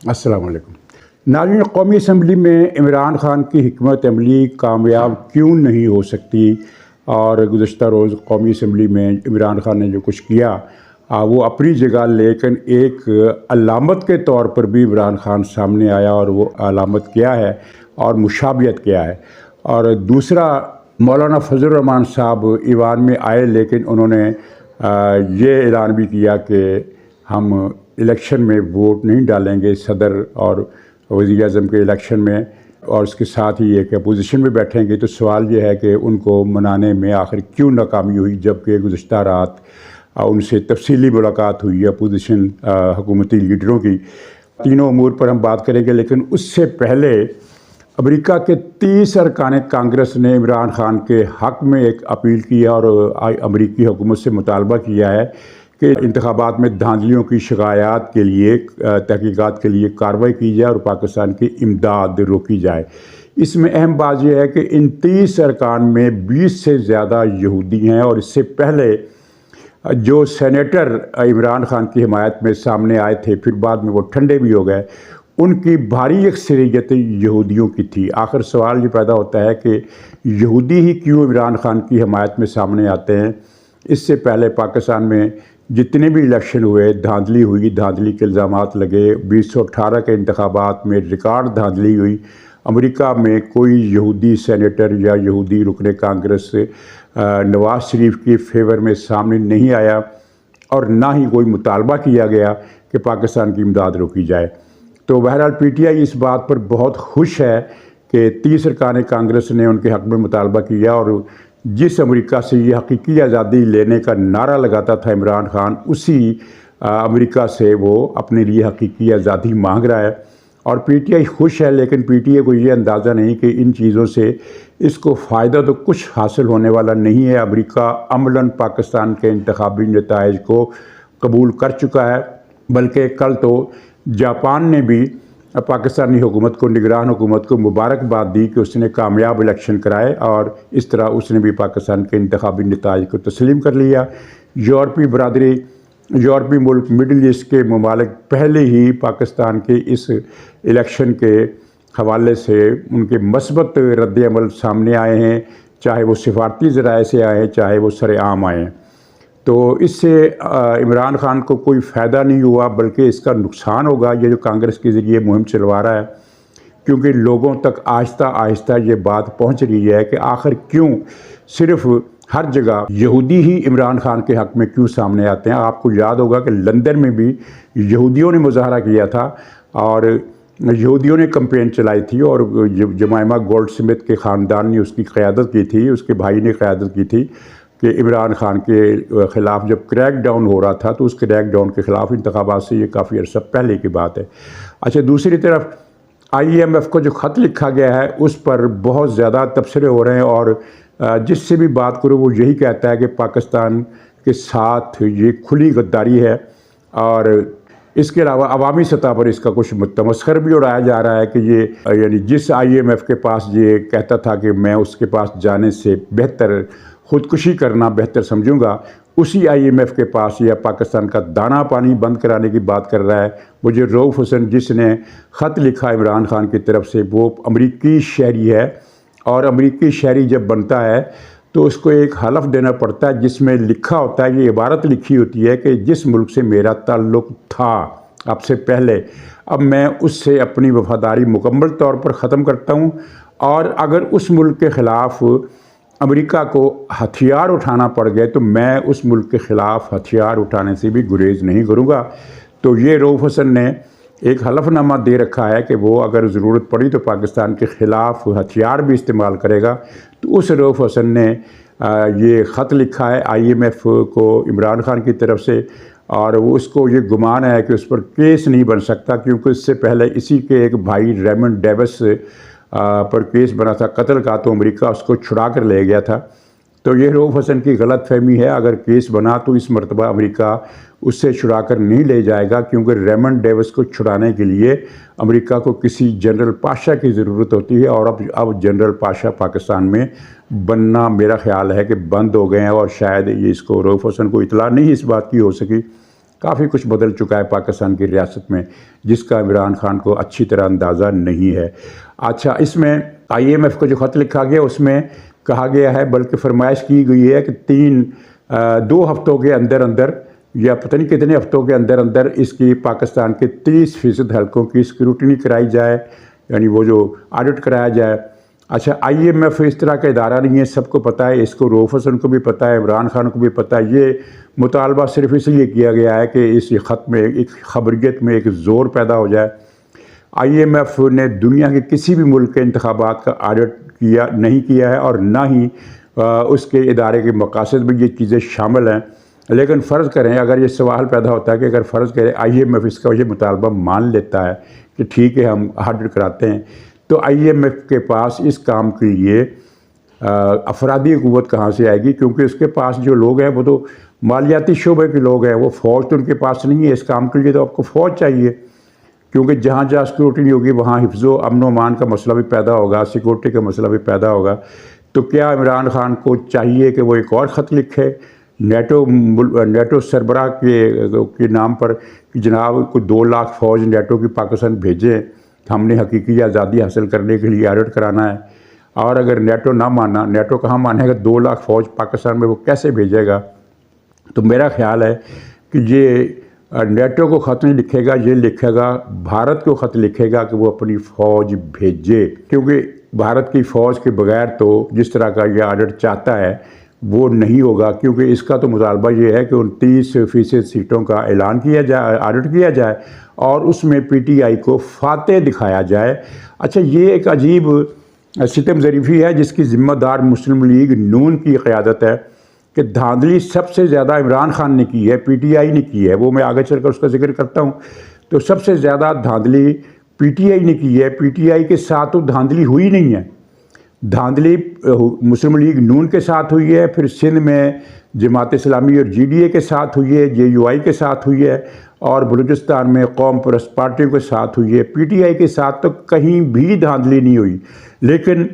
السلام علیکم ناظرین، قومی اسمبلی میں عمران خان کی حکمت عملی کامیاب کیوں نہیں ہو سکتی؟ اور گزشتہ روز قومی اسمبلی میں عمران خان نے جو کچھ کیا وہ اپنی جگہ، لیکن ایک علامت کے طور پر بھی عمران خان سامنے آیا، اور وہ علامت کیا ہے اور مشابہت کیا ہے۔ اور دوسرا، مولانا فضل الرحمان صاحب ایوان میں آئے، لیکن انہوں نے یہ اعلان بھی کیا کہ ہم الیکشن میں ووٹ نہیں ڈالیں گے، صدر اور وزیر اعظم کے الیکشن میں، اور اس کے ساتھ ہی یہ کہ اپوزیشن میں بیٹھیں گے۔ تو سوال یہ ہے کہ ان کو منانے میں آخر کیوں ناکامی ہوئی، جبکہ گزشتہ رات ان سے تفصیلی ملاقات ہوئی اپوزیشن حکومتی لیڈروں کی۔ تینوں امور پر ہم بات کریں گے، لیکن اس سے پہلے امریکہ کے 30 ارکان کانگریس نے عمران خان کے حق میں ایک اپیل کی ہے اور امریکی حکومت سے مطالبہ کیا ہے کہ انتخابات میں دھاندلیوں کی شکایات کے لیے، تحقیقات کے لیے کارروائی کی جائے اور پاکستان کی امداد روکی جائے۔ اس میں اہم بات یہ ہے کہ ان 30 ارکان میں 20 سے زیادہ یہودی ہیں، اور اس سے پہلے جو سینیٹر عمران خان کی حمایت میں سامنے آئے تھے، پھر بعد میں وہ ٹھنڈے بھی ہو گئے، ان کی بھاری اکثریت یہودیوں کی تھی۔ آخر سوال یہ پیدا ہوتا ہے کہ یہودی ہی کیوں عمران خان کی حمایت میں سامنے آتے ہیں؟ اس سے پہلے پاکستان میں جتنے بھی الیکشن ہوئے، دھاندلی ہوئی، دھاندلی کے الزامات لگے۔ 2018 کے انتخابات میں ریکارڈ دھاندلی ہوئی۔ امریکہ میں کوئی یہودی سینیٹر یا یہودی رکن کانگریس نواز شریف کی فیور میں سامنے نہیں آیا، اور نہ ہی کوئی مطالبہ کیا گیا کہ پاکستان کی امداد روکی جائے۔ تو بہرحال پی ٹی آئی اس بات پر بہت خوش ہے کہ 30 ارکان کانگریس نے ان کے حق میں مطالبہ کیا، اور جس امریکہ سے یہ حقیقی آزادی لینے کا نعرہ لگاتا تھا عمران خان، اسی امریکہ سے وہ اپنے لیے حقیقی آزادی مانگ رہا ہے۔ اور پی ٹی آئی خوش ہے، لیکن پی ٹی آئی کو یہ اندازہ نہیں کہ ان چیزوں سے اس کو فائدہ تو کچھ حاصل ہونے والا نہیں ہے۔ امریکہ عملاً پاکستان کے انتخابی نتائج کو قبول کر چکا ہے، بلکہ کل تو جاپان نے بھی پاکستانی حکومت کو، نگران حکومت کو مبارکباد دی کہ اس نے کامیاب الیکشن کرائے، اور اس طرح اس نے بھی پاکستان کے انتخابی نتائج کو تسلیم کر لیا۔ یورپی برادری، یورپی ملک، مڈل ایسٹ کے ممالک پہلے ہی پاکستان کے اس الیکشن کے حوالے سے ان کے مثبت رد عمل سامنے آئے ہیں، چاہے وہ سفارتی ذرائع سے آئے ہیں، چاہے وہ سر عام آئے ہیں۔ تو اس سے عمران خان کو کوئی فائدہ نہیں ہوا، بلکہ اس کا نقصان ہوگا، یہ جو کانگریس کے ذریعے مہم چلوا رہا ہے، کیونکہ لوگوں تک آہستہ آہستہ یہ بات پہنچ رہی ہے کہ آخر کیوں صرف ہر جگہ یہودی ہی عمران خان کے حق میں کیوں سامنے آتے ہیں۔ آپ کو یاد ہوگا کہ لندن میں بھی یہودیوں نے مظاہرہ کیا تھا، اور یہودیوں نے کمپین چلائی تھی، اور جمائمہ گولڈ سمتھ کے خاندان نے اس کی قیادت کی تھی، اس کے بھائی نے قیادت کی تھی کہ عمران خان کے خلاف جب کریک ڈاؤن ہو رہا تھا، تو اس کریک ڈاؤن کے خلاف انتخابات سے، یہ کافی عرصہ پہلے کی بات ہے۔ اچھا، دوسری طرف آئی ایم ایف کو جو خط لکھا گیا ہے، اس پر بہت زیادہ تبصرے ہو رہے ہیں، اور جس سے بھی بات کرو وہ یہی کہتا ہے کہ پاکستان کے ساتھ یہ کھلی غداری ہے، اور اس کے علاوہ عوامی سطح پر اس کا کچھ تمسخر بھی اڑایا جا رہا ہے کہ یہ یعنی جس آئی ایم ایف کے پاس یہ کہتا تھا کہ میں اس کے پاس جانے سے بہتر خودکشی کرنا بہتر سمجھوں گا، اسی آئی ایم ایف کے پاس یا پاکستان کا دانہ پانی بند کرانے کی بات کر رہا ہے۔ مجھے رؤف حسن، جس نے خط لکھا عمران خان کی طرف سے، وہ امریکی شہری ہے، اور امریکی شہری جب بنتا ہے تو اس کو ایک حلف دینا پڑتا ہے، جس میں لکھا ہوتا ہے، یہ عبارت لکھی ہوتی ہے کہ جس ملک سے میرا تعلق تھا اب سے پہلے، اب میں اس سے اپنی وفاداری مکمل طور پر ختم کرتا ہوں، اور اگر اس ملک کے خلاف امریکہ کو ہتھیار اٹھانا پڑ گئے تو میں اس ملک کے خلاف ہتھیار اٹھانے سے بھی گریز نہیں کروں گا۔ تو یہ رؤف حسن نے ایک حلف نامہ دے رکھا ہے کہ وہ اگر ضرورت پڑی تو پاکستان کے خلاف ہتھیار بھی استعمال کرے گا۔ تو اس رؤف حسن نے یہ خط لکھا ہے آئی ایم ایف کو عمران خان کی طرف سے، اور اس کو یہ گمان ہے کہ اس پر کیس نہیں بن سکتا، کیونکہ اس سے پہلے اسی کے ایک بھائی ریمنڈ ڈیوس پر کیس بنا تھا قتل کا، تو امریکہ اس کو چھڑا کر لے گیا تھا۔ تو یہ رؤف حسن کی غلط فہمی ہے، اگر کیس بنا تو اس مرتبہ امریکہ اس سے چھڑا کر نہیں لے جائے گا، کیونکہ ریمنڈ ڈیوس کو چھڑانے کے لیے امریکہ کو کسی جنرل پاشا کی ضرورت ہوتی ہے، اور اب جنرل پاشا پاکستان میں بننا میرا خیال ہے کہ بند ہو گئے ہیں، اور شاید یہ اس کو رؤف حسن کو اطلاع نہیں اس بات کی ہو سکی کافی کچھ بدل چکا ہے پاکستان کی ریاست میں، جس کا عمران خان کو اچھی طرح اندازہ نہیں ہے۔ اچھا، اس میں IMF کو جو خط لکھا گیا اس میں کہا گیا ہے، بلکہ فرمائش کی گئی ہے کہ 2 ہفتوں کے اندر اندر یا پتہ نہیں کتنے ہفتوں کے اندر اندر اس کی پاکستان کے 30% حلقوں کی اسکروٹنی کرائی جائے، یعنی وہ جو آڈٹ کرایا جائے۔ اچھا، IMF اس طرح کا ادارہ نہیں ہے، سب کو پتہ ہے، اس کو روف حسن کو بھی پتہ ہے، عمران خان کو بھی پتہ ہے۔ یہ مطالبہ صرف اس لیے کیا گیا ہے کہ اس خط میں ایک خبریت میں ایک زور پیدا ہو جائے۔ IMF نے دنیا کے کسی بھی ملک کے انتخابات کا آڈٹ نہیں کیا ہے، اور نہ ہی اس کے ادارے کے مقاصد میں یہ چیزیں شامل ہیں۔ لیکن فرض کریں، اگر یہ سوال پیدا ہوتا ہے کہ اگر فرض کریں IMF اس کا یہ مطالبہ مان لیتا ہے کہ ٹھیک ہے ہم آڈٹ کراتے ہیں، تو IMF کے پاس اس کام کے لیے افرادی قوت کہاں سے آئے گی؟ کیونکہ اس کے پاس جو لوگ ہیں وہ تو مالیاتی شعبے کے لوگ ہیں، وہ فوج تو ان کے پاس نہیں ہے۔ اس کام کے لیے تو آپ کو فوج چاہیے، کیونکہ جہاں جہاں سیکورٹی ہوگی وہاں حفظ و امن و امان کا مسئلہ بھی پیدا ہوگا، سیکورٹی کا مسئلہ بھی پیدا ہوگا۔ تو کیا عمران خان کو چاہیے کہ وہ ایک اور خط لکھے نیٹو سربراہ کے نام پر کہ جناب کوئی 2 لاکھ فوج نیٹو کی پاکستان بھیجیں، ہم نے حقیقی آزادی حاصل کرنے کے لیے آڈٹ کرانا ہے؟ اور اگر نیٹو نہ مانا، نیٹو کہاں مانے گا 2 لاکھ فوج پاکستان میں، وہ کیسے بھیجے گا؟ تو میرا خیال ہے کہ یہ نیٹو کو خط نہیں لکھے گا، یہ لکھے گا بھارت کو خط لکھے گا کہ وہ اپنی فوج بھیجے، کیونکہ بھارت کی فوج کے بغیر تو جس طرح کا یہ آڈٹ چاہتا ہے وہ نہیں ہوگا، کیونکہ اس کا تو مطالبہ یہ ہے کہ 29% سیٹوں کا اعلان کیا جائے، آڈٹ کیا جائے، اور اس میں PTI کو فاتح دکھایا جائے۔ اچھا، یہ ایک عجیب ستم ظریفی ہے جس کی ذمہ دار مسلم لیگ نون کی قیادت ہے کہ دھاندلی سب سے زیادہ عمران خان نے کی ہے، PTI نے کی ہے۔ وہ میں آگے چل کر اس کا ذکر کرتا ہوں۔ تو سب سے زیادہ دھاندلی PTI نے کی ہے، PTI کے ساتھ تو دھاندلی ہوئی نہیں ہے، دھاندلی مسلم لیگ نون کے ساتھ ہوئی ہے، پھر سندھ میں جماعت اسلامی اور GDA کے ساتھ ہوئی ہے، JUI کے ساتھ ہوئی ہے، اور بلوچستان میں قوم پرست پارٹیوں کے ساتھ ہوئی ہے۔ PTI کے ساتھ تو کہیں بھی دھاندلی نہیں ہوئی، لیکن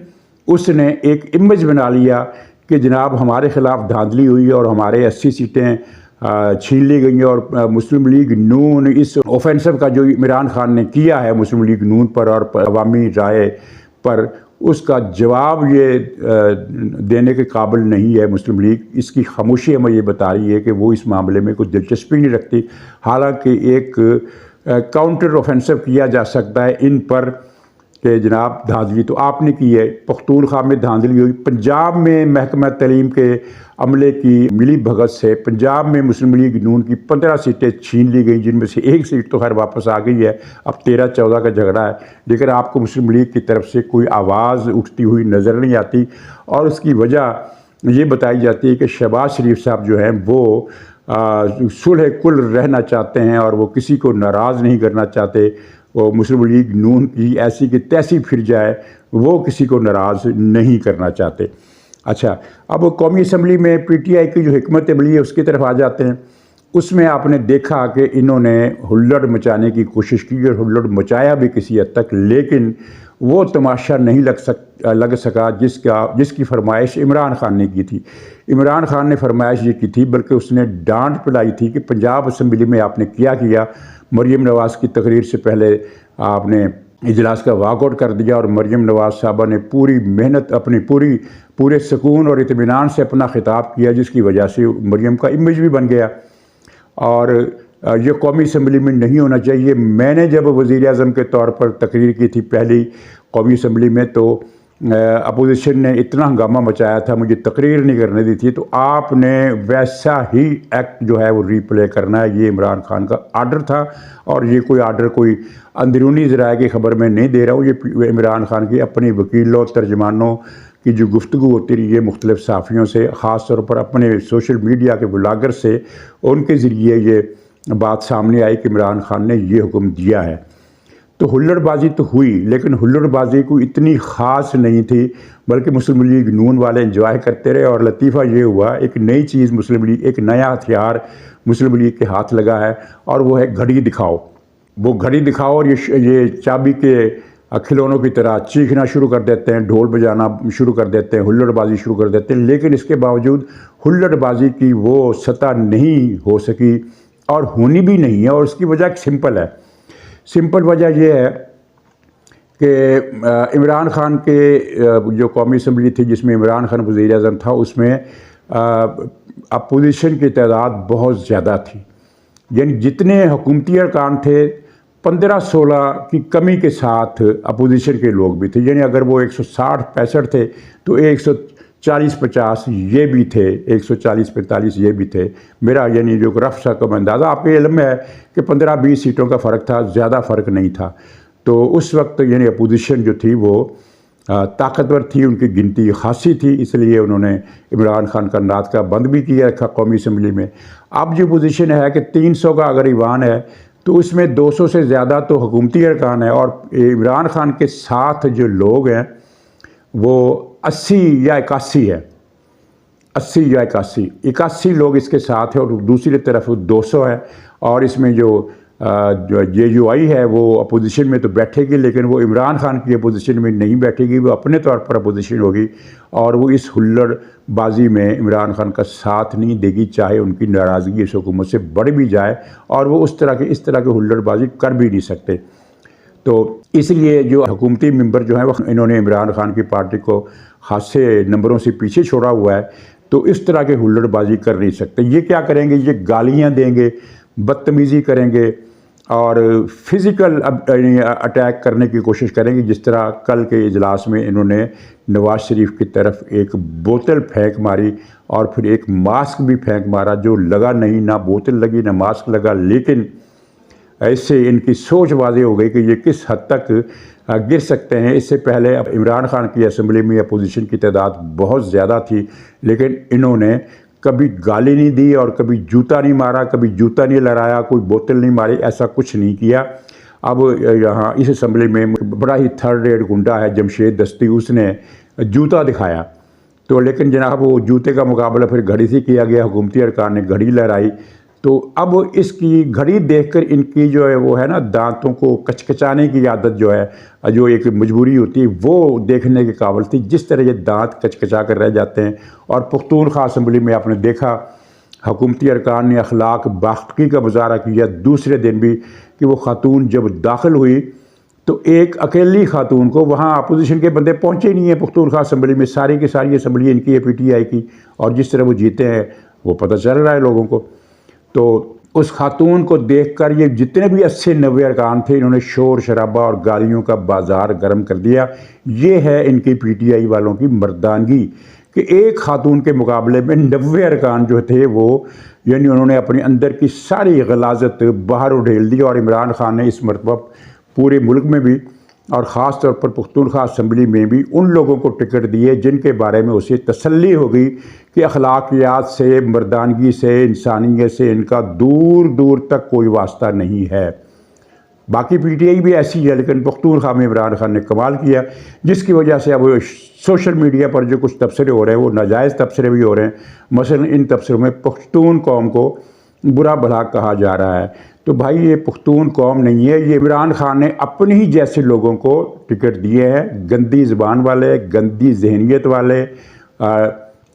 اس نے ایک امیج بنا لیا کہ جناب ہمارے خلاف دھاندلی ہوئی اور ہمارے 80 سیٹیں چھین لی گئی، اور مسلم لیگ نون اس اوفینسو کا جو عمران خان نے کیا ہے مسلم لیگ نون پر اور عوامی رائے پر، اس کا جواب یہ دینے کے قابل نہیں ہے مسلم لیگ۔ اس کی خاموشی ہمیں یہ بتا رہی ہے کہ وہ اس معاملے میں کوئی دلچسپی نہیں رکھتی، حالانکہ ایک کاؤنٹر اوفینسو کیا جا سکتا ہے ان پر کہ جناب دھاندلی تو آپ نے کی ہے۔ پختونخوا میں دھاندلی ہوئی، پنجاب میں محکمہ تعلیم کے عملے کی ملی بھگت سے پنجاب میں مسلم لیگ نون کی 15 سیٹیں چھین لی گئیں، جن میں سے 1 سیٹ تو خیر واپس آ گئی ہے، اب 13-14 کا جھگڑا ہے، لیکن آپ کو مسلم لیگ کی طرف سے کوئی آواز اٹھتی ہوئی نظر نہیں آتی، اور اس کی وجہ یہ بتائی جاتی ہے کہ شہباز شریف صاحب جو ہیں وہ صلح کل رہنا چاہتے ہیں، اور وہ کسی کو ناراض نہیں کرنا چاہتے۔ وہ مسلم لیگ نون کی ایسی کہ تیسی پھر جائے، وہ کسی کو ناراض نہیں کرنا چاہتے۔ اچھا، اب قومی اسمبلی میں PTI کی جو حکمت عملی ہے اس کی طرف آ جاتے ہیں۔ اس میں آپ نے دیکھا کہ انہوں نے ہلڑ مچانے کی کوشش کی، اور ہلڑ مچایا بھی کسی حد تک، لیکن وہ تماشا نہیں لگ سکا جس کی فرمائش عمران خان نے کی تھی۔ عمران خان نے فرمائش یہ کی تھی، بلکہ اس نے ڈانٹ پلائی تھی کہ پنجاب اسمبلی میں آپ نے کیا مریم نواز کی تقریر سے پہلے آپ نے اجلاس کا واک آؤٹ کر دیا، اور مریم نواز صاحبہ نے پوری محنت اپنی پورے سکون اور اطمینان سے اپنا خطاب کیا، جس کی وجہ سے مریم کا امیج بھی بن گیا، اور یہ قومی اسمبلی میں نہیں ہونا چاہیے۔ میں نے جب وزیر اعظم کے طور پر تقریر کی تھی پہلی قومی اسمبلی میں، تو اپوزیشن نے اتنا ہنگامہ مچایا تھا، مجھے تقریر نہیں کرنے دی تھی، تو آپ نے ویسا ہی ایکٹ جو ہے وہ ری پلے کرنا ہے۔ یہ عمران خان کا آرڈر تھا، اور یہ کوئی آرڈر کوئی اندرونی ذرائع کی خبر میں نہیں دے رہا ہوں، یہ عمران خان کی اپنی وکیلوں ترجمانوں کی جو گفتگو ہوتی رہی ہے مختلف صحافیوں سے، خاص طور پر اپنے سوشل میڈیا کے بلاگر سے، ان کے ذریعے یہ بات سامنے آئی کہ عمران خان نے یہ حکم دیا ہے۔ تو ہلڑ بازی تو ہوئی، لیکن ہلڑ بازی کو اتنی خاص نہیں تھی، بلکہ مسلم لیگ نون والے انجوائے کرتے رہے، اور لطیفہ یہ ہوا ایک نئی چیز مسلم لیگ، ایک نیا ہتھیار مسلم لیگ کے ہاتھ لگا ہے، اور وہ ہے گھڑی دکھاؤ۔ وہ گھڑی دکھاؤ، اور یہ چابی کے کھلونوں کی طرح چیخنا شروع کر دیتے ہیں، ڈھول بجانا شروع کر دیتے ہیں، ہلڑ بازی شروع کر دیتے ہیں، لیکن اس کے باوجود ہلڑ بازی کی وہ سطح نہیں ہو سکی اور ہونی بھی نہیں ہے، اور اس کی وجہ سمپل ہے۔ سمپل وجہ یہ ہے کہ عمران خان کے جو قومی اسمبلی تھی جس میں عمران خان وزیر اعظم تھا، اس میں اپوزیشن کی تعداد بہت زیادہ تھی، یعنی جتنے حکومتی ارکان تھے 15-16 کی کمی کے ساتھ اپوزیشن کے لوگ بھی تھے، یعنی اگر وہ 160-65 تھے تو 140-50 یہ بھی تھے، 140-45 یہ بھی تھے۔ میرا یعنی جو رف سا کم اندازہ، آپ کے علم میں ہے کہ 15-20 سیٹوں کا فرق تھا، زیادہ فرق نہیں تھا۔ تو اس وقت یعنی اپوزیشن جو تھی وہ طاقتور تھی، ان کی گنتی خاصی تھی، اس لیے انہوں نے عمران خان کا ناطقہ بند بھی کیا رکھا قومی اسمبلی میں۔ اب جو پوزیشن ہے کہ 300 کا اگر ایوان ہے تو اس میں 200 سے زیادہ تو حکومتی ارکان ہیں، اور عمران خان کے ساتھ جو لوگ ہیں وہ 80 یا 81 ہے، 80 یا 81 لوگ اس کے ساتھ ہیں، اور دوسری طرف 200 ہے۔ اور اس میں جو JUI ہے وہ اپوزیشن میں تو بیٹھے گی، لیکن وہ عمران خان کی اپوزیشن میں نہیں بیٹھے گی، وہ اپنے طور پر اپوزیشن ہوگی، اور وہ اس ہلڑ بازی میں عمران خان کا ساتھ نہیں دے گی، چاہے ان کی ناراضگی اس حکومت سے بڑھ بھی جائے، اور وہ اس طرح کے ہلڑ بازی کر بھی نہیں سکتے۔ تو اس لیے جو حکومتی ممبر جو ہیں وہ انہوں نے عمران خان کی پارٹی کو خاصے نمبروں سے پیچھے چھوڑا ہوا ہے، تو اس طرح کے ہلڑ بازی کر نہیں سکتے۔ یہ کیا کریں گے؟ یہ گالیاں دیں گے، بدتمیزی کریں گے، اور فزیکل اٹیک کرنے کی کوشش کریں گے، جس طرح کل کے اجلاس میں انہوں نے نواز شریف کی طرف ایک بوتل پھینک ماری، اور پھر ایک ماسک بھی پھینک مارا جو لگا نہیں، نہ بوتل لگی نہ ماسک لگا، لیکن ایسے ان کی سوچ واضح ہو گئی کہ یہ کس حد تک گر سکتے ہیں۔ اس سے پہلے عمران خان کی اسمبلی میں اپوزیشن کی تعداد بہت زیادہ تھی، لیکن انہوں نے کبھی گالی نہیں دی، اور کبھی جوتا نہیں مارا، کبھی جوتا نہیں لہرایا، کوئی بوتل نہیں ماری، ایسا کچھ نہیں کیا۔ اب یہاں اس اسمبلی میں بڑا ہی تھرڈ ریٹ گنڈا ہے جمشید دستی، اس نے جوتا دکھایا، تو لیکن جناب وہ جوتے کا مقابلہ پھر گھڑی سے کیا گیا، حکومتی ارکان نے گھڑی لہرائی۔ تو اب اس کی گھڑی دیکھ کر ان کی جو ہے وہ ہے نا دانتوں کو کچکچانے کی عادت جو ہے، جو ایک مجبوری ہوتی ہے، وہ دیکھنے کے قابل تھی، جس طرح یہ دانت کچکچا کر رہ جاتے ہیں۔ اور پختونخوا اسمبلی میں آپ نے دیکھا حکومتی ارکان نے اخلاق باختگی کا مظاہرہ کیا دوسرے دن بھی، کہ وہ خاتون جب داخل ہوئی تو ایک اکیلی خاتون کو، وہاں اپوزیشن کے بندے پہنچے نہیں ہیں پختونخوا اسمبلی میں، ساری کی ساری اسمبلی ان کی ہے PTI کی، اور جس طرح وہ جیتے ہیں وہ پتہ چل رہا ہے لوگوں کو۔ تو اس خاتون کو دیکھ کر یہ جتنے بھی 80-90 ارکان تھے، انہوں نے شور شرابہ اور گالیوں کا بازار گرم کر دیا۔ یہ ہے ان کی PTI والوں کی مردانگی، کہ ایک خاتون کے مقابلے میں 90 ارکان جو تھے وہ یعنی انہوں نے اپنے اندر کی ساری غلاظت باہر اڈھیل دی۔ اور عمران خان نے اس مرتبہ پورے ملک میں بھی اور خاص طور پر پختونخوا اسمبلی میں بھی ان لوگوں کو ٹکٹ دیے جن کے بارے میں اسے تسلی ہو گئی کہ اخلاقیات سے، مردانگی سے، انسانیت سے ان کا دور دور تک کوئی واسطہ نہیں ہے۔ باقی PTI بھی ایسی ہے، لیکن پختونخوا میں عمران خان نے کمال کیا، جس کی وجہ سے اب سوشل میڈیا پر جو کچھ تبصرے ہو رہے ہیں وہ ناجائز تبصرے بھی ہو رہے ہیں۔ مثلا ان تبصروں میں پختون قوم کو برا بھلا کہا جا رہا ہے، تو بھائی یہ پختون قوم نہیں ہے، یہ عمران خان نے اپنے ہی جیسے لوگوں کو ٹکٹ دیے ہیں، گندی زبان والے، گندی ذہنیت والے،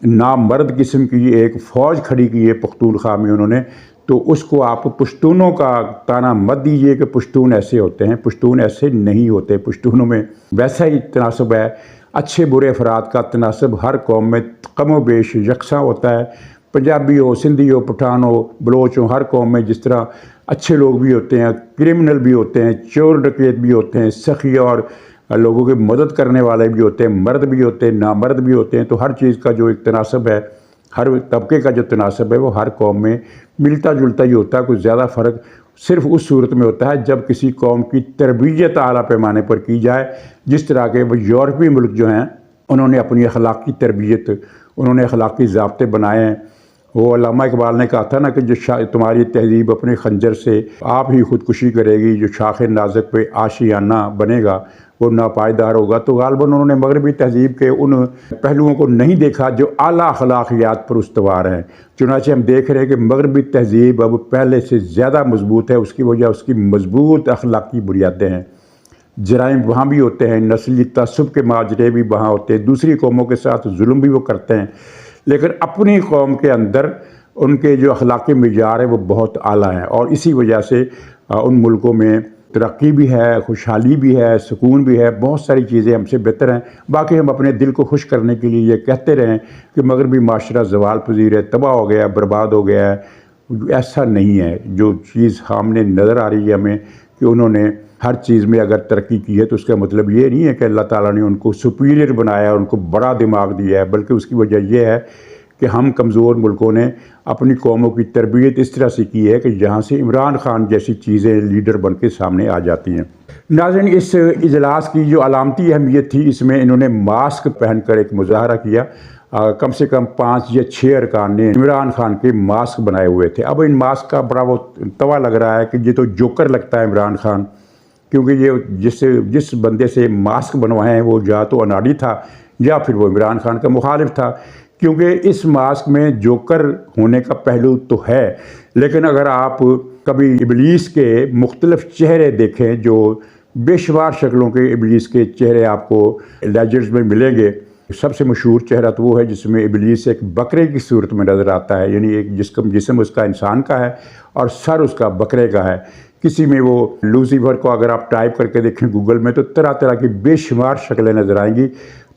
نامرد قسم کی ایک فوج کھڑی کی ہے پختونخوا میں انہوں نے۔ تو اس کو آپ پشتونوں کا تانا مت دیجیے کہ پشتون ایسے ہوتے ہیں، پشتون ایسے نہیں ہوتے۔ پشتونوں میں ویسا ہی تناسب ہے، اچھے برے افراد کا تناسب ہر قوم میں کم و بیش یکساں ہوتا ہے، پنجابی ہو، سندھی ہو، پٹھان ہو، بلوچ ہو، ہر قوم میں جس طرح اچھے لوگ بھی ہوتے ہیں، کرمنل بھی ہوتے ہیں، چور ڈکیت بھی ہوتے ہیں، سخی اور لوگوں کی مدد کرنے والے بھی ہوتے ہیں، مرد بھی ہوتے ہیں، نامرد بھی ہوتے ہیں۔ تو ہر چیز کا جو ایک تناسب ہے، ہر طبقے کا جو تناسب ہے وہ ہر قوم میں ملتا جلتا ہی ہوتا ہے۔ کوئی زیادہ فرق صرف اس صورت میں ہوتا ہے جب کسی قوم کی تربیت اعلیٰ پیمانے پر کی جائے، جس طرح کے وہ یورپی ملک جو ہیں انہوں نے اپنی اخلاقی تربیت، انہوں نے اخلاقی ضابطے بنائے ہیں۔ وہ علامہ اقبال نے کہا تھا نا کہ جو تمہاری تہذیب اپنے خنجر سے آپ ہی خودکشی کرے گی، جو شاخ نازک پہ آشیانہ بنے گا وہ ناپائیدار ہوگا۔ تو غالباً انہوں نے مغربی تہذیب کے ان پہلوؤں کو نہیں دیکھا جو اعلیٰ اخلاقیات پر استوار ہیں۔ چنانچہ ہم دیکھ رہے ہیں کہ مغربی تہذیب اب پہلے سے زیادہ مضبوط ہے، اس کی وجہ اس کی مضبوط اخلاقی بنیادیں ہیں۔ جرائم وہاں بھی ہوتے ہیں، نسلی تعصب کے ماجرے بھی وہاں ہوتے ہیں، دوسری قوموں کے ساتھ ظلم بھی وہ کرتے ہیں، لیکن اپنی قوم کے اندر ان کے جو اخلاقی معیار ہیں وہ بہت اعلیٰ ہیں، اور اسی وجہ سے ان ملکوں میں ترقی بھی ہے، خوشحالی بھی ہے، سکون بھی ہے، بہت ساری چیزیں ہم سے بہتر ہیں۔ باقی ہم اپنے دل کو خوش کرنے کے لیے یہ کہتے رہیں کہ مغربی معاشرہ زوال پذیر ہے، تباہ ہو گیا، برباد ہو گیا ہے۔ ایسا نہیں ہے۔ جو چیز سامنے نظر آ رہی ہے ہمیں کہ انہوں نے ہر چیز میں اگر ترقی کی ہے تو اس کا مطلب یہ نہیں ہے کہ اللہ تعالیٰ نے ان کو سپیریئر بنایا، ان کو بڑا دماغ دیا ہے، بلکہ اس کی وجہ یہ ہے کہ ہم کمزور ملکوں نے اپنی قوموں کی تربیت اس طرح سے کی ہے کہ جہاں سے عمران خان جیسی چیزیں لیڈر بن کے سامنے آ جاتی ہیں۔ ناظرین، اس اجلاس کی جو علامتی اہمیت تھی، اس میں انہوں نے ماسک پہن کر ایک مظاہرہ کیا۔ کم سے کم 5 یا 6 ارکان نے عمران خان کے ماسک بنائے ہوئے تھے۔ اب ان ماسک کا بڑا وہ توا لگ رہا ہے کہ یہ تو جوکر لگتا ہے عمران خان، کیونکہ یہ جس بندے سے ماسک بنوائے ہیں وہ یا تو اناڑی تھا یا پھر وہ عمران خان کا مخالف تھا، کیونکہ اس ماسک میں جوکر ہونے کا پہلو تو ہے، لیکن اگر آپ کبھی ابلیس کے مختلف چہرے دیکھیں، جو بے شمار شکلوں کے ابلیس کے چہرے آپ کو لیجرز میں ملیں گے، سب سے مشہور چہرہ تو وہ ہے جس میں ابلیس ایک بکرے کی صورت میں نظر آتا ہے، یعنی ایک جسم اس کا انسان کا ہے اور سر اس کا بکرے کا ہے۔ کسی میں وہ لوسیفر کو اگر آپ ٹائپ کر کے دیکھیں گوگل میں تو طرح طرح کی بے شمار شکلیں نظر آئیں گی،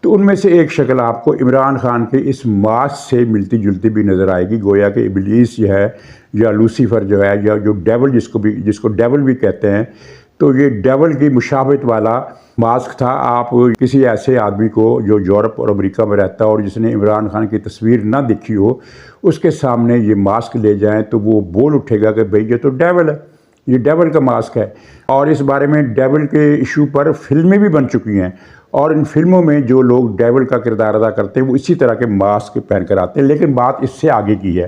تو ان میں سے ایک شکل آپ کو عمران خان کے اس ماسک سے ملتی جلتی بھی نظر آئے گی، گویا کہ ابلیس جو ہے یا لوسیفر جو ہے یا جو ڈیول جس کو ڈیول بھی کہتے ہیں، تو یہ ڈیول کی مشابہت والا ماسک تھا۔ آپ کسی ایسے آدمی کو جو یورپ اور امریکہ میں رہتا ہے اور جس نے عمران خان کی تصویر نہ دیکھی ہو، اس کے سامنے یہ ماسک لے جائیں تو وہ بول اٹھے گا کہ بھئی یہ تو ڈیول ہے، یہ ڈیول کا ماسک ہے۔ اور اس بارے میں ڈیول کے ایشو پر فلمیں بھی بن چکی ہیں، اور ان فلموں میں جو لوگ ڈیول کا کردار ادا کرتے ہیں وہ اسی طرح کے ماسک پہن کر آتے ہیں۔ لیکن بات اس سے آگے کی ہے،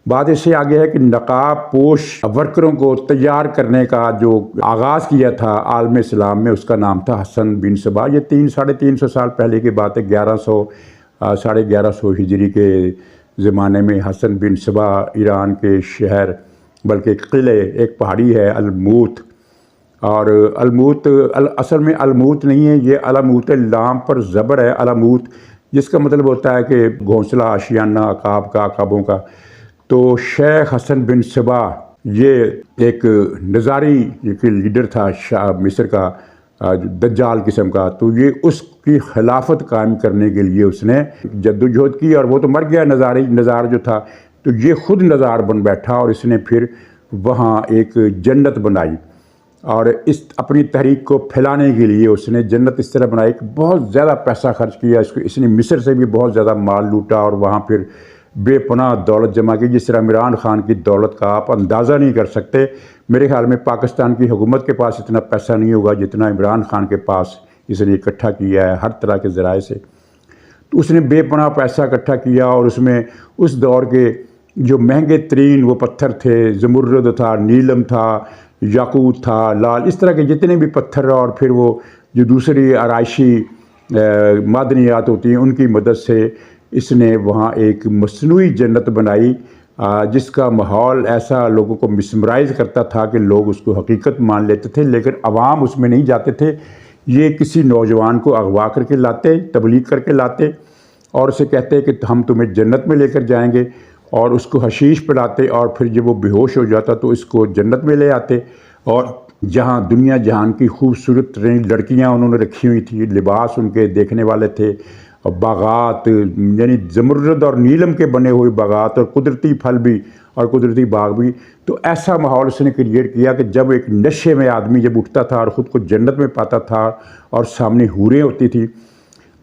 بات اس سے آگے ہے کہ نقاب پوش ورکروں کو تیار کرنے کا جو آغاز کیا تھا عالم اسلام میں، اس کا نام تھا حسن بن صبا۔ یہ 300-350 سال پہلے کی بات ہے، 1100 ہجری کے زمانے میں حسن بن صبا ایران کے شہر، بلکہ ایک قلعے، ایک پہاڑی ہے الموت، اور الموت اصل میں الموت نہیں ہے، یہ علموت لام پر زبر ہے الموت، جس کا مطلب ہوتا ہے کہ گھونسلہ، آشیانہ، عقاب کا، عقابوں کا۔ تو شیخ حسن بن صبا یہ ایک نظاری لیڈر تھا مصر کا، دجال قسم کا، تو یہ اس کی خلافت قائم کرنے کے لیے اس نے جدوجہد کی، اور وہ تو مر گیا نظار جو تھا، تو یہ خود نظار بن بیٹھا اور اس نے پھر وہاں ایک جنت بنائی، اور اس اپنی تحریک کو پھیلانے کے لیے اس نے جنت اس طرح بنائی کہ بہت زیادہ پیسہ خرچ کیا، اس نے مصر سے بھی بہت زیادہ مال لوٹا اور وہاں پھر بے پناہ دولت جمع کی، جس طرح عمران خان کی دولت کا آپ اندازہ نہیں کر سکتے۔ میرے خیال میں پاکستان کی حکومت کے پاس اتنا پیسہ نہیں ہوگا جتنا عمران خان کے پاس اس نے اکٹھا کیا ہے ہر طرح کے ذرائع سے۔ تو اس نے بے پناہ پیسہ اکٹھا کیا، اور اس میں اس دور کے جو مہنگے ترین وہ پتھر تھے، زمرد تھا، نیلم تھا، یاقوت تھا، لال، اس طرح کے جتنے بھی پتھر، اور پھر وہ جو دوسری آرائشی معدنیات ہوتی ہیں ان کی مدد سے اس نے وہاں ایک مصنوعی جنت بنائی، جس کا ماحول ایسا لوگوں کو مسمرائز کرتا تھا کہ لوگ اس کو حقیقت مان لیتے تھے، لیکن عوام اس میں نہیں جاتے تھے۔ یہ کسی نوجوان کو اغوا کر کے لاتے، تبلیغ کر کے لاتے، اور اسے کہتے کہ ہم تمہیں جنت میں لے کر جائیں گے، اور اس کو حشیش پلاتے، اور پھر جب وہ بے ہوش ہو جاتا تو اس کو جنت میں لے آتے، اور جہاں دنیا جہان کی خوبصورت ترین لڑکیاں انہوں نے رکھی ہوئی تھی، لباس ان کے دیکھنے والے تھے، اور باغات یعنی زمرد اور نیلم کے بنے ہوئے باغات، اور قدرتی پھل بھی اور قدرتی باغ بھی، تو ایسا ماحول اس نے کریٹ کیا کہ جب ایک نشے میں آدمی جب اٹھتا تھا اور خود کو جنت میں پاتا تھا اور سامنے حوریں ہوتی تھی،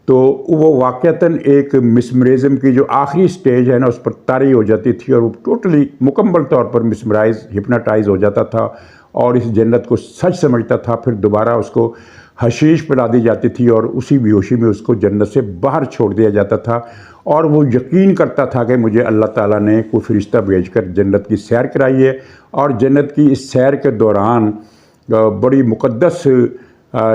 تو وہ واقعتاً ایک مسمرزم کی جو آخری سٹیج ہے نا اس پر طاری ہو جاتی تھی، اور وہ ٹوٹلی مکمل طور پر ہپناٹائز ہو جاتا تھا اور اس جنت کو سچ سمجھتا تھا۔ پھر دوبارہ اس کو حشیش پلا دی جاتی تھی اور اسی بے ہوشی میں اس کو جنت سے باہر چھوڑ دیا جاتا تھا، اور وہ یقین کرتا تھا کہ مجھے اللہ تعالیٰ نے کوئی فرشتہ بھیج کر جنت کی سیر کرائی ہے، اور جنت کی اس سیر کے دوران بڑی مقدس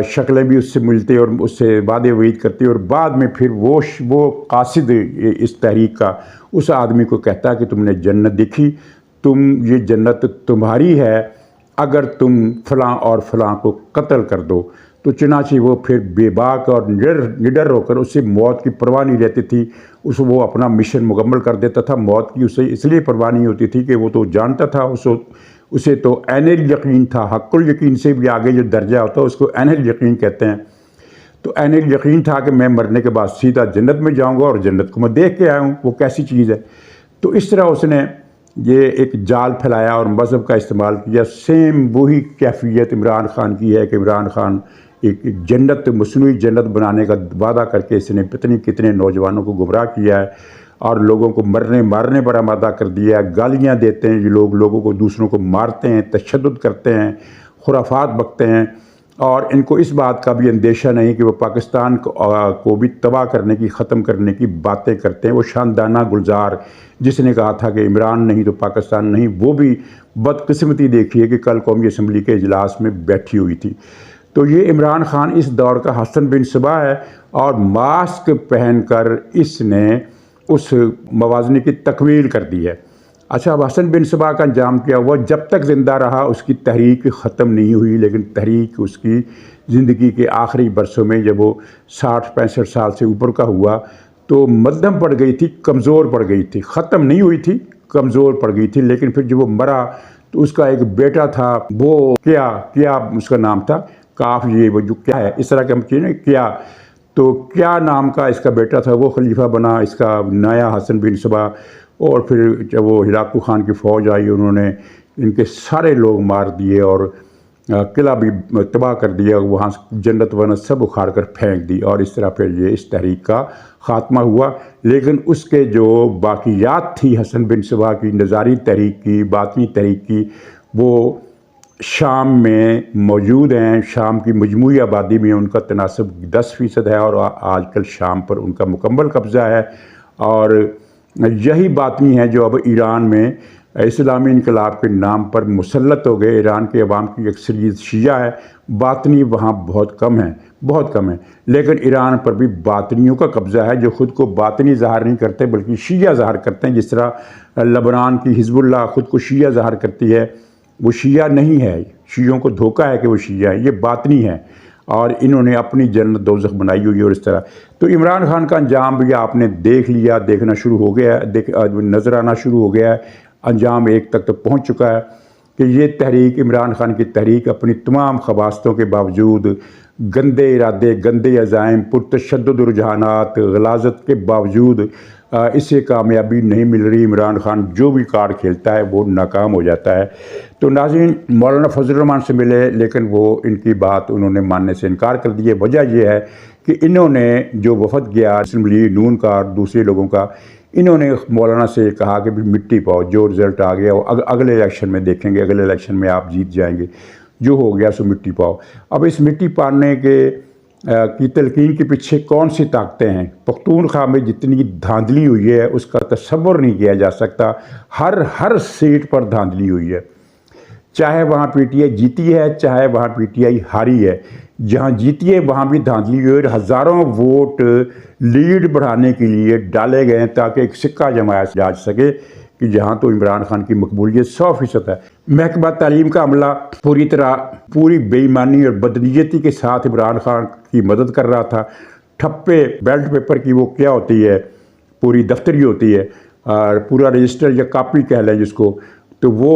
شکلیں بھی اس سے ملتی اور اس سے وعدے وعید کرتی، اور بعد میں پھر وہ قاصد اس تحریک کا اس آدمی کو کہتا کہ تم نے جنت دیکھی، یہ جنت تمہاری ہے، اگر تم فلاں اور فلاں کو قتل کر دو، تو چنانچہ وہ پھر بے باک اور نڈر ہو کر اسے موت کی پرواہ نہیں رہتی تھی، وہ اپنا مشن مکمل کر دیتا تھا۔ موت کی اسے اس لیے پرواہ نہیں ہوتی تھی کہ وہ تو جانتا تھا، اسے تو عین الیقین تھا، حق الیقین سے بھی آگے جو درجہ ہوتا ہے اس کو عین الیقین کہتے ہیں۔ تو عین الیقین تھا کہ میں مرنے کے بعد سیدھا جنت میں جاؤں گا اور جنت کو میں دیکھ کے آیا ہوں، وہ کیسی چیز ہے۔ تو اس طرح اس نے یہ ایک جال پھیلایا اور مذہب کا استعمال کیا۔ سیم وہی کیفیت عمران خان کی ہے کہ عمران خان ایک جنت، مصنوعی جنت بنانے کا وعدہ کر کے اس نے پتنی کتنے نوجوانوں کو گمراہ کیا ہے اور لوگوں کو مارنے پر آمادہ کر دیا ہے۔ گالیاں دیتے ہیں یہ لوگوں کو، دوسروں کو مارتے ہیں، تشدد کرتے ہیں، خرافات بکتے ہیں، اور ان کو اس بات کا بھی اندیشہ نہیں کہ وہ پاکستان کو بھی تباہ کرنے کی، ختم کرنے کی باتیں کرتے ہیں۔ وہ شاندانہ گلزار جس نے کہا تھا کہ عمران نہیں تو پاکستان نہیں، وہ بھی بدقسمتی دیکھیے کہ کل قومی اسمبلی کے اجلاس میں بیٹھی ہوئی تھی۔ تو یہ عمران خان اس دور کا حسن بن صبا ہے، اور ماسک پہن کر اس نے اس موازنے کی تکمیل کر دی ہے۔ اچھا، اب حسن بن صبا کا انجام کیا ہوا؟ جب تک زندہ رہا اس کی تحریک ختم نہیں ہوئی، لیکن تحریک اس کی زندگی کے آخری برسوں میں جب وہ 60-65 سال سے اوپر کا ہوا تو مدھم پڑ گئی تھی، کمزور پڑ گئی تھی، ختم نہیں ہوئی تھی، کمزور پڑ گئی تھی۔ لیکن پھر جب وہ مرا تو اس کا ایک بیٹا تھا، وہ کیا اس کا نام تھا، کاف، یہ وہ جو کیا ہے اس طرح کے ہم چیزیں کیا، تو کیا نام کا اس کا بیٹا تھا، وہ خلیفہ بنا اس کا نیا حسن بن صبا۔ اور پھر جب وہ ہلاکو خان کی فوج آئی، انہوں نے ان کے سارے لوگ مار دیے اور قلعہ بھی تباہ کر دیا، وہاں جنت ونت سب اکھاڑ کر پھینک دی، اور اس طرح پھر یہ اس تحریک کا خاتمہ ہوا۔ لیکن اس کے جو باقیات تھی حسن بن صبا کی، نظاری تحریک کی، باطنی تحریک کی، وہ شام میں موجود ہیں۔ شام کی مجموعی آبادی میں ان کا تناسب 10% ہے، اور آج کل شام پر ان کا مکمل قبضہ ہے۔ اور یہی باطنی ہے جو اب ایران میں اسلامی انقلاب کے نام پر مسلط ہو گئے۔ ایران کے عوام کی اکثریت شیعہ ہے، باطنی وہاں بہت کم ہے، لیکن ایران پر بھی باطنیوں کا قبضہ ہے جو خود کو باطنی ظاہر نہیں کرتے بلکہ شیعہ ظاہر کرتے ہیں۔ جس طرح لبنان کی حزب اللہ خود کو شیعہ ظاہر کرتی ہے، وہ شیعہ نہیں ہے، شیعوں کو دھوکہ ہے کہ وہ شیعہ ہے، یہ باطنی ہے، اور انہوں نے اپنی جنت دوزخ بنائی ہوئی ہے۔ اور اس طرح تو عمران خان کا انجام بھی آپ نے دیکھ لیا، دیکھنا شروع ہو گیا ہے، نظر آنا شروع ہو گیا ہے، انجام ایک تک تو پہنچ چکا ہے کہ یہ تحریک، عمران خان کی تحریک، اپنی تمام خباستوں کے باوجود، گندے ارادے، گندے عزائم، پرتشدد رجحانات، غلاظت کے باوجود اسے کامیابی نہیں مل رہی۔ عمران خان جو بھی کارڈ کھیلتا ہے وہ ناکام ہو جاتا ہے۔ تو ناظرین، مولانا فضل الرحمان سے ملے، لیکن وہ ان کی بات انہوں نے ماننے سے انکار کر دیا۔ وجہ یہ ہے کہ انہوں نے جو وفد گیا اسمبلی نون کا اور دوسرے لوگوں کا، انہوں نے مولانا سے کہا کہ بھی مٹی پاؤ، جو رزلٹ آ گیا وہ اگلے الیکشن میں دیکھیں گے، اگلے الیکشن میں آپ جیت جائیں گے، جو ہو گیا سو مٹی پاؤ۔ اب اس مٹی پانے کی تلقین کے پیچھے کون سی طاقتیں ہیں؟ پختونخوا میں جتنی دھاندلی ہوئی ہے اس کا تصور نہیں کیا جا سکتا۔ ہر سیٹ پر دھاندلی ہوئی ہے، چاہے وہاں پی ٹی آئی جیتی ہے، چاہے وہاں پی ٹی آئی ہاری ہے۔ جہاں جیتی ہے وہاں بھی دھاندلی ہوئی، اور ہزاروں ووٹ لیڈ بڑھانے کے لیے ڈالے گئے ہیں تاکہ ایک سکہ جمایا جا سکے کہ جہاں تو عمران خان کی مقبولیت 100% ہے۔ محکمہ تعلیم کا عملہ پوری بے ایمانی اور بدنیتی کے ساتھ عمران خان کی مدد کر رہا تھا۔ ٹھپے بیلٹ پیپر کی وہ کیا ہوتی ہے، پوری دفتری ہوتی ہے، اور پورا رجسٹر یا کاپی کہہ لیں جس کو، تو وہ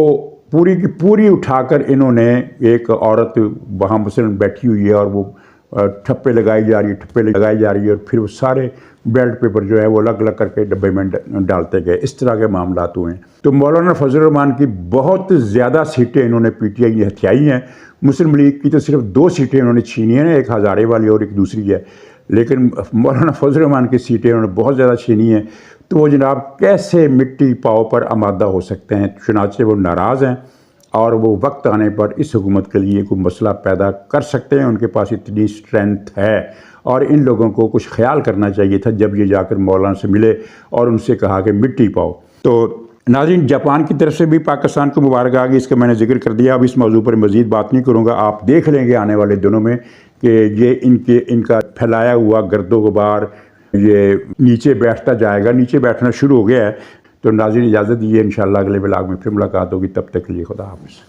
پوری کی پوری اٹھا کر انہوں نے ایک عورت وہاں مثلاً بیٹھی ہوئی ہے اور وہ ٹھپے لگائی جا رہی ہے، اور پھر وہ سارے بیلٹ پیپر جو ہے وہ الگ الگ کر کے ڈبے میں ڈالتے گئے۔ اس طرح کے معاملات ہوئے ہیں۔ تو مولانا فضل الرحمان کی بہت زیادہ سیٹیں انہوں نے پی ٹی آئی نے ہتھیائی ہیں۔ مسلم لیگ کی تو صرف 2 سیٹیں انہوں نے چھینی ہیں، ایک ہزارے والی اور ایک دوسری ہے، لیکن مولانا فضل الرحمان کی سیٹیں انہوں نے بہت زیادہ چھینی ہیں۔ تو وہ جناب کیسے مٹی پاؤ پر آمادہ ہو سکتے ہیں؟ چنانچہ وہ ناراض ہیں، اور وہ وقت آنے پر اس حکومت کے لیے کوئی مسئلہ پیدا کر سکتے ہیں۔ ان کے پاس اتنی اسٹرینتھ ہے، اور ان لوگوں کو کچھ خیال کرنا چاہیے تھا جب یہ جا کر مولانا سے ملے اور ان سے کہا کہ مٹی پاؤ۔ تو ناظرین، جاپان کی طرف سے بھی پاکستان کو مبارک آ گئی، اس کا میں نے ذکر کر دیا، اب اس موضوع پر مزید بات نہیں کروں گا۔ آپ دیکھ لیں گے آنے والے دنوں میں کہ یہ ان کا پھیلایا ہوا گرد و غبار یہ نیچے بیٹھتا جائے گا، نیچے بیٹھنا شروع ہو گیا ہے۔ تو ناظرین اجازت دیجیے، انشاءاللہ اگلے بلاگ میں پھر ملاقات ہوگی، تب تک کے لیے خدا حافظ۔